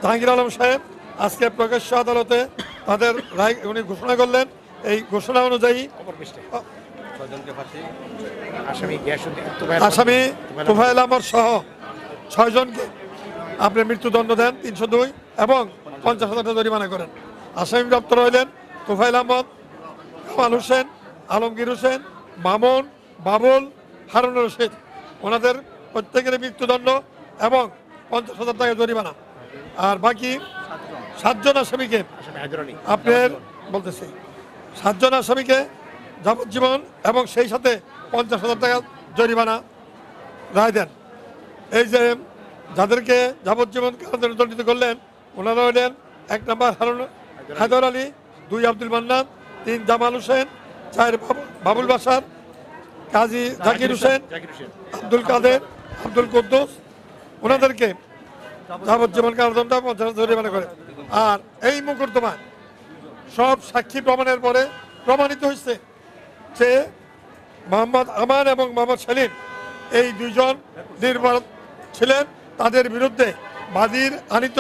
জাহাঙ্গীর আলম সাহেব আজকে প্রকাশ্য আদালতে তাদের রায় উনি ঘোষণা করলেন। এই ঘোষণা অনুযায়ী আসামি তোফায়েল আহমদ সহ 6 জনকে আপনি মৃত্যুদণ্ড দেন 302 এবং 50,000 টাকা জরিমানা করেন। আসামি প্রাপ্ত রইলেন তোফায়েল আহমদ, কামাল হোসেন, আলমগীর হোসেন, মামুন, বাবুল, হারুন রশিদ। ওনাদের প্রত্যেকের মৃত্যুদণ্ড এবং 50,000 টাকা জরিমানা। আর বাকি 7 জন আসামিকে আপনার বলতেছি 7 জন আসামিকে যাবজ্জীবন এবং সেই সাথে 50,000 টাকা জরিমানা রায় দেন। এই যে যাদেরকে যাবজ্জীবন কারাদণ্ডে দণ্ডিত করলেন ওনারা হলেন 1 নম্বর হায়দর আলী, 2 আব্দুল মান্নান, 3 জামাল হোসেন, 4 বাবুল বাসার, কাজী জাকির হোসেন, আব্দুল কাদের, আব্দুল কুদ্দুস। ওনাদেরকে যাবজ্জীবন কারাদণ্ড 50,000 জরিমানা করে। আর এই মোকদ্দমায় সব সাক্ষী প্রমাণের পরে প্রমাণিত হয়েছে যে মোহাম্মদ আমান এবং মোহাম্মদ সেলিম এই 2 জন নির্ভর ছিলেন। তাদের বিরুদ্ধে বাদীর আনিত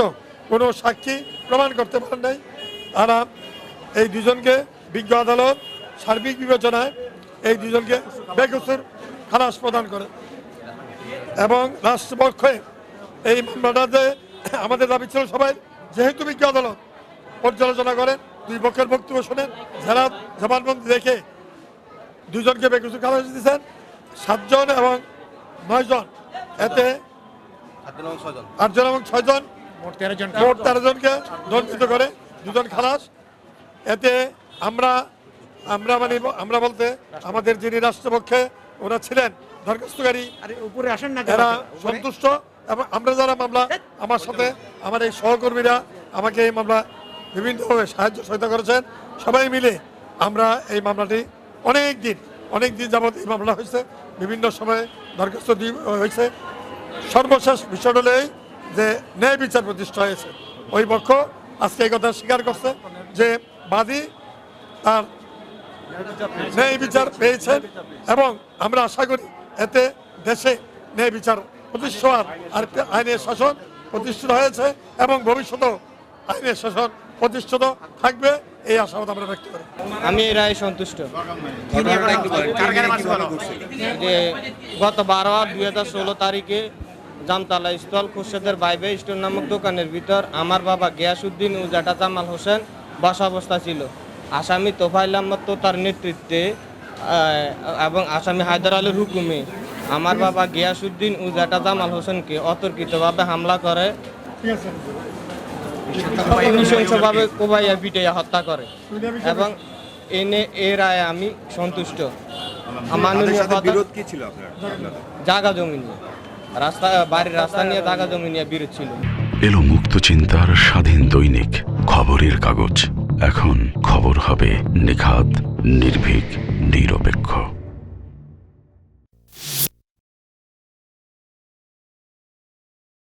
কোনো সাক্ষী প্রমাণ করতে পারেন নাই। তারা এই 2 জনকে বিজ্ঞ আদালত সার্বিক বিবেচনায় এই 2 জনকে বেকসুর খালাস প্রদান করে এবং রাষ্ট্রপক্ষে এই মামলাটাতে আমাদের দাবি ছিল সবাই যেহেতু বিজ্ঞ আদালত পর্যালোচনা করেন, 2 পক্ষের বক্তব্য শোনেন, যারা জবানবন্দি দেখে 2 জনকে বেকসুর খালাস দিয়েছেন। 7 জন এবং 9 জন, এতে 8 জন এবং 6 জন, মোট 13 জনকে দণ্ডিত করে, 2 জন খালাস। এতে আমরা বলতে আমাদের যিনি রাষ্ট্রপক্ষে ওরা ছিলেন দরখাস্তকারী, এরা সন্তুষ্ট এবং আমরা যারা মামলা আমার সাথে আমার এই সহকর্মীরা আমাকে এই মামলা বিভিন্নভাবে সাহায্য সহায়তা করেছেন। সবাই মিলে আমরা এই মামলাটি অনেক দিন যাবৎ এই মামলা হয়েছে, বিভিন্ন সময়ে দরখাস্ত হয়েছে। সর্বশেষ বিষয় হলো এই যে ন্যায় বিচার প্রতিষ্ঠা হয়েছে। ওই পক্ষ আজকে এই কথা স্বীকার করছে যে বাদী তার ন্যায় বিচার পেয়েছেন এবং আমরা আশা করি এতে দেশে ন্যায় বিচার প্রতিষ্ঠা আর আইনের শাসন প্রতিষ্ঠিত হয়েছে এবং ভবিষ্যতেও আইনের শাসন প্রতিষ্ঠিত থাকবে এই আশাবাদ আমরা ব্যক্ত করি। আমি এই রায়ে সন্তুষ্ট যে গত 12/2016 তারিখে জামতলা স্থল খুরশেদের বাইবে স্টোর নামক দোকানের ভিতর আমার বাবা গিয়াসউদ্দিন উজাটা জামাল হোসেন বসা অবস্থা ছিল। আসামি তোফায়েল আহমদ তার নেতৃত্বে এবং আসামি হায়দর আলীর হুকুমে আমার বাবা গিয়াসউদ্দিন উজাটা জামাল হোসেনকে অতর্কিতভাবে হামলা করে, নৃশংসভাবে কোবাইয়া পিটাইয়া হত্যা করে এবং এ রায়ে আমি সন্তুষ্ট। জায়গা জমি নিয়ে বাড়ির রাস্তা নিয়ে জায়গা জমি নিয়ে বিরোধ ছিল। এলো মুক্ত চিন্তার স্বাধীন দৈনিক খবরের কাগজ। এখন খবর হবে নিখাত, নির্ভীক, নিরপেক্ষ।